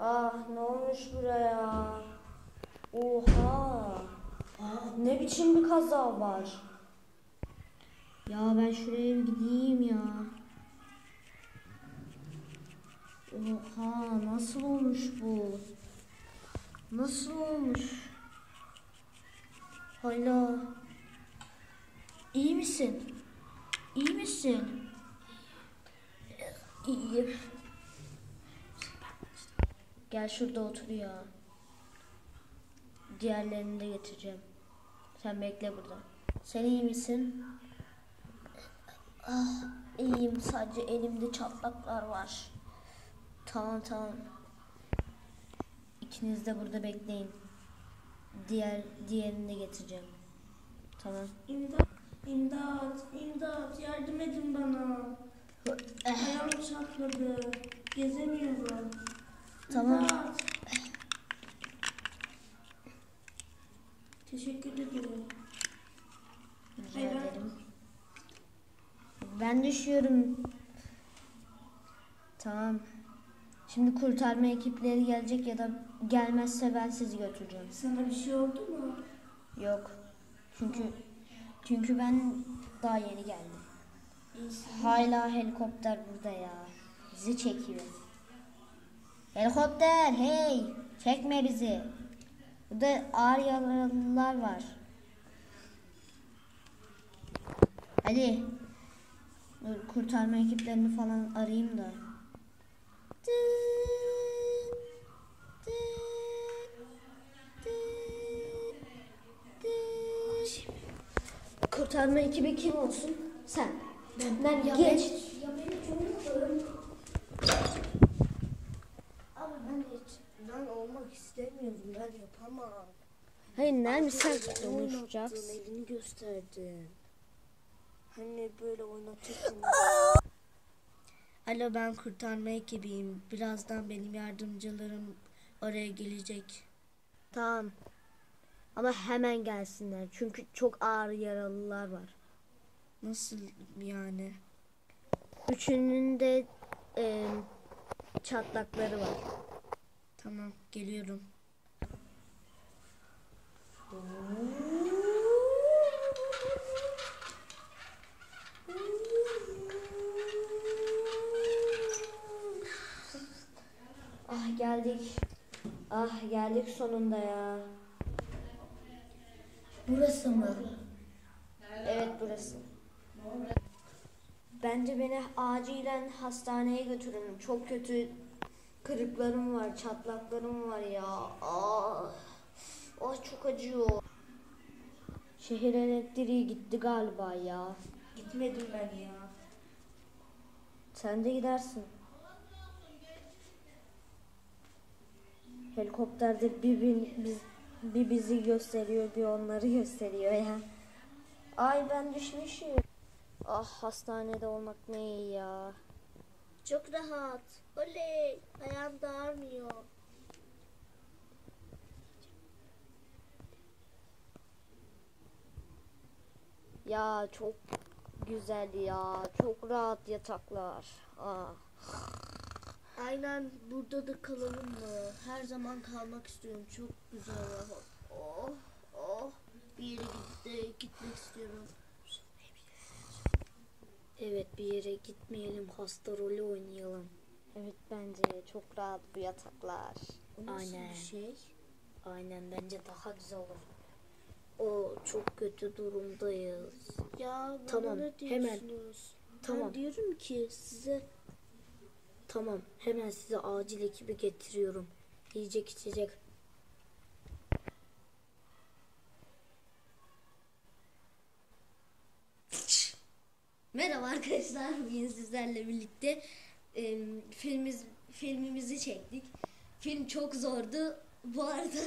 Ah, ne olmuş buraya? Oha. Ne biçim bir kaza var? Ya ben şuraya bir gideyim ya. Oha, nasıl olmuş bu? Nasıl olmuş? Hala. İyi misin? İyi misin? İyiyim. Gel şurada otur ya. Diğerlerini de getireceğim. Sen bekle burada. Sen iyi misin? Ah, iyiyim. Sadece elimde çatlaklar var. Tamam. İkiniz de burada bekleyin. Diğerini de getireceğim. Tamam. İmdat, yardım edin bana. Ayağım çatladı. Gezemiyorum. Tamam. İmdat. Teşekkür ederim. Rica ederim. Ben düşüyorum. Tamam. Şimdi kurtarma ekipleri gelecek ya da gelmezse ben sizi götüreceğim. Sana bir şey oldu mu? Yok. Çünkü ben daha yeni geldim. İyisin. Hala helikopter burada ya. Bizi çekiyor. Helikopter, hey! Çekme bizi. Burada ağır yaralılar var. Hadi. Dur, kurtarma ekiplerini falan arayayım da. Kurtarma ekibi kim olsun? Sen. Ben geç. Ya benim çocuklarım. Ama ben olmak istemiyorum. Ben yapamam. Hayır, nerede sen Oynattın, konuşacaksın? elini gösterdin. Hani böyle oynatırken. Alo, ben kurtarma ekibiyim. Birazdan benim yardımcılarım oraya gelecek. Tamam. Ama hemen gelsinler. Çünkü çok ağır yaralılar var. Nasıl yani? Üçünün de çatlakları var. Tamam, geliyorum. Geldik sonunda ya. Burası mı? Evet, burası. Bence beni acilen hastaneye götürün. Çok kötü kırıklarım var, çatlaklarım var ya. Çok acıyor. Şehir elektriği gitti galiba ya. Gitmedim ben ya. Sen de gidersin. Helikopterde bir bizi gösteriyor, bir onları gösteriyor ya. Ay, ben düşmüşüm. Ah, hastanede olmak ne iyi ya. Çok rahat. Oley! Ayağım da ağrmıyor. Ya çok güzel ya. Çok rahat yataklar. Aynen, burada da kalalım mı? Her zaman kalmak istiyorum. Çok güzel rahat. Oh. Bir yere gitmek istiyorum. Evet, bir yere gitmeyelim. Hasta rolü oynayalım. Evet, bence çok rahat bu yataklar. O nasıl bir şey? Aynen, bence daha güzel olur. Çok kötü durumdayız. Ya bana Tamam, ne hemen. diyorsunuz? Tamam. Ben diyorum ki size Tamam, hemen size acil ekibi getiriyorum. Yiyecek içecek. Merhaba arkadaşlar, bugün sizlerle birlikte filmimizi çektik. Film çok zordu. Bu arada